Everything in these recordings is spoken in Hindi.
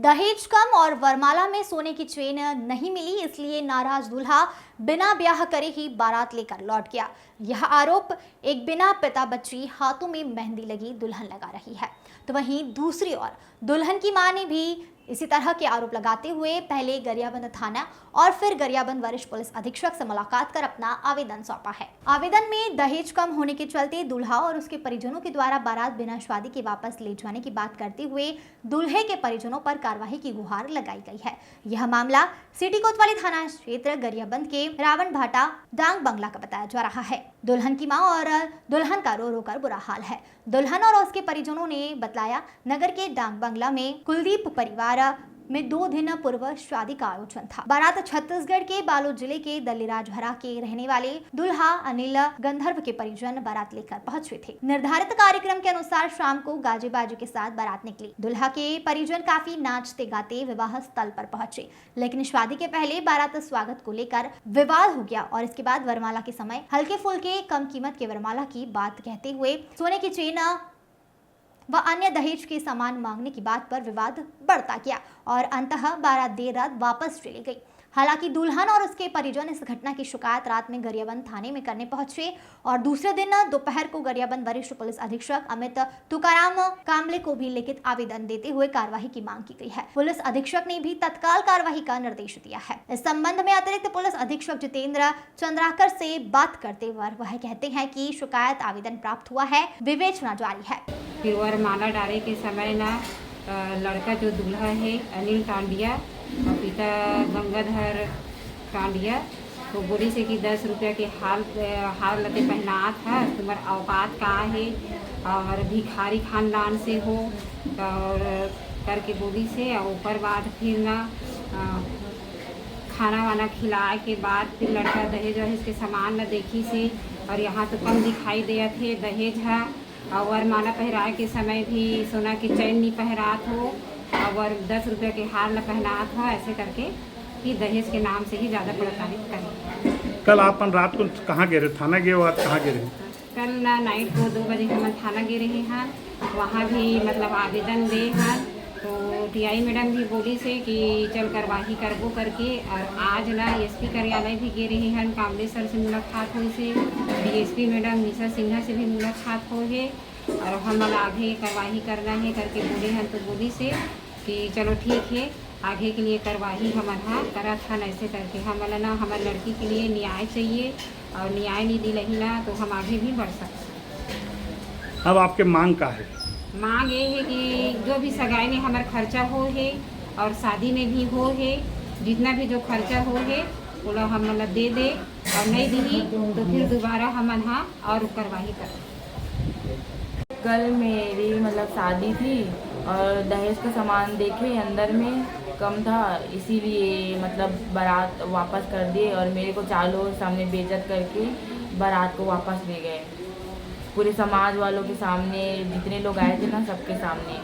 दहेज कम और वरमाला में सोने की चेन नहीं मिली, इसलिए नाराज दूल्हा बिना ब्याह करे ही बारात लेकर लौट गया। यह आरोप एक बिना पिता बच्ची हाथों में मेहंदी लगी दुल्हन लगा रही है। तो वहीं दूसरी ओर दुल्हन की मां ने भी इसी तरह के आरोप लगाते हुए पहले गरियाबंद थाना और फिर गरियाबंद वरिष्ठ पुलिस अधीक्षक से मुलाकात कर अपना आवेदन सौंपा है। आवेदन में दहेज कम होने के चलते दूल्हा और उसके परिजनों के द्वारा बारात बिना शादी के वापस ले जाने की बात करते हुए दूल्हे के परिजनों पर कार्रवाई की गुहार लगाई गई है। यह मामला सिटी कोतवाली थाना क्षेत्र गरियाबंद के रावण भाटा डांग बंगला का बताया जा रहा है। दुल्हन की मां और दुल्हन का रो रो कर बुरा हाल है। दुल्हन और उसके परिजनों ने बतलाया, नगर के डांग बंगला में कुलदीप परिवार में 2 दिन पूर्व शादी का आयोजन था। बारात छत्तीसगढ़ के बालोद जिले के दल्लीराजहरा के रहने वाले दुल्हा अनिल गंधर्व के परिजन बारात लेकर पहुंचे थे। निर्धारित कार्यक्रम के अनुसार शाम को गाजे बाजे के साथ बारात निकली। दुल्हा के परिजन काफी नाचते गाते विवाह स्थल पर पहुंचे, लेकिन शादी के पहले बारात स्वागत को लेकर विवाद हो गया और इसके बाद वरमाला के समय हल्के फुल्के कम कीमत के वरमाला की बात कहते हुए सोने की चेन व अन्य दहेज के सामान मांगने की बात पर विवाद बढ़ता गया और अंततः बारात देर रात वापस चली गई। हालांकि दुल्हन और उसके परिजन इस घटना की शिकायत रात में गरियाबंद थाने में करने पहुंचे और दूसरे दिन दोपहर को गरियाबंद वरिष्ठ पुलिस अधीक्षक अमित तुकाराम कामले को भी लिखित आवेदन देते हुए कार्यवाही की मांग की गई है। पुलिस अधीक्षक ने भी तत्काल कार्यवाही का निर्देश दिया है। इस संबंध में अतिरिक्त पुलिस अधीक्षक जितेंद्र चंद्राकर से बात करते हुए वह कहते हैं कि शिकायत आवेदन प्राप्त हुआ है, विवेचना जारी है। फिर वरमाला डाले के समय ना लड़का जो दूल्हा है अनिल टांडिया और पिता गंगाधर टांडिया तो बोली से कि 10 रुपया के हार लते पहना था, तुम्हार औकात कहाँ है और भिखारी खानदान से हो और करके बोली से और ऊपर बाद फिर ना खाना वाना खिलाए के बाद फिर लड़का दहेज वहेज के सामान न देखी से और यहाँ तो कम दिखाई दिया थे दहेज है और वरमाला पहराए के समय भी सोना की चैन नहीं पहरात हो और 10 रुपये के हार न पहनात हो, ऐसे करके कि दहेज के नाम से ही ज़्यादा प्रताड़ित करें। कल आप रात को कहाँ गए रहे? थाना गए हो? आज कहाँ गए रहे? कल नाइट को 2 बजे हम थाना गए रहे हैं, वहाँ भी मतलब आवेदन दे हैं तो टीआई मैडम भी बोली से कि चल कार्यवाही करबो करके और आज ना एसपी कार्यालय भी गए रहे हैं, कामले सर से मुलाकात हुई से, डीएसपी मैडम निशा सिन्हा से भी मुलाकात हो है और हम आगे कार्यवाही करना है करके बोले हैं। तो बोली से कि चलो ठीक है, आगे के लिए कार्यवाही हमारा करा था न ऐसे करके हमारा ना हमारे लड़की के लिए न्याय चाहिए और न्याय नहीं दिलही ना तो हम आगे भी बढ़ सकते। अब आपके मांग का है? मांग ये है कि जो भी सगाई में हमारा खर्चा हो है और शादी में भी हो है, जितना भी जो खर्चा हो है वो हम मतलब दे दे और नहीं दी तो फिर दोबारा हम यहाँ और कार्यवाही करें। कल मेरी मतलब शादी थी और दहेज का सामान देखे अंदर में कम था, इसीलिए मतलब बारात वापस कर दिए और मेरे को 4 लोगों के सामने बेइज्जत करके बारात को वापस ले गए। पूरे समाज वालों के सामने, जितने लोग आए थे ना सबके सामने,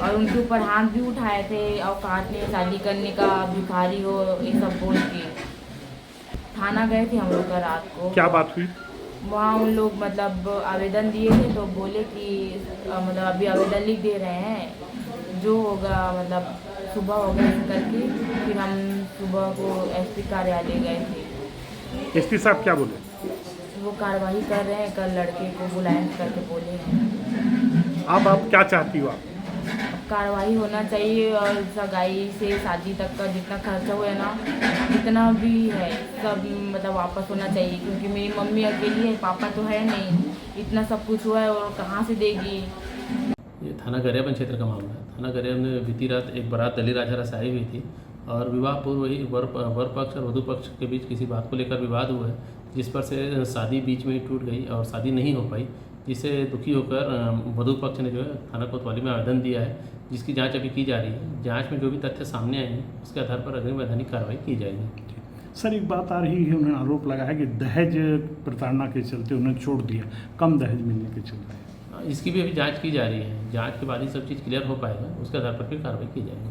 और उनके ऊपर हाथ भी उठाए थे और काटने शादी करने का भिखारी हो ये सब बोल के। थाना गए थे हम लोग का रात को। क्या बात हुई? वहाँ उन लोग मतलब आवेदन दिए थे तो बोले कि मतलब अभी आवेदन लिख दे रहे हैं, जो होगा मतलब सुबह होगा करके। फिर हम सुबह को एसपी कार्यालय गए थे। एसपी साहब क्या बोले? वो कार्रवाई कर रहे हैं, कल लड़के को बुलाएं करके बोले हैं। आप क्या चाहती हो? आप कार्रवाई होना चाहिए और सगाई से शादी तक का जितना खर्चा हुआ है ना, जितना भी है सब मतलब वापस होना चाहिए, क्योंकि मेरी मम्मी अकेली है, पापा तो है नहीं, इतना सब कुछ हुआ है और कहाँ से देगी। ये थाना गरियाबंद क्षेत्र का मामला है। थाना गरियाबंद में बीती रात एक बारात दल्लीराजहरा से आई हुई थी और विवाह पूर्व ही वर पक्ष और वधु पक्ष के बीच किसी बात को लेकर विवाद हुआ है, जिस पर से शादी बीच में ही टूट गई और शादी नहीं हो पाई, जिससे दुखी होकर वधु पक्ष ने जो है थाना कोतवाली में आवेदन दिया है, जिसकी जांच अभी की जा रही है। जांच में जो भी तथ्य सामने आएंगे उसके आधार पर अग्रिम वैधानिक कार्रवाई की जाएगी। सर, एक बात आ रही है, उन्होंने आरोप लगाया कि दहेज प्रताड़ना के चलते उन्हें छोड़ दिया, कम दहेज मिलने के चलते। इसकी भी अभी जांच की जा रही है। जांच के बाद ही सब चीज़ क्लियर हो पाएगा, उसके आधार पर फिर कार्रवाई की जाएगी।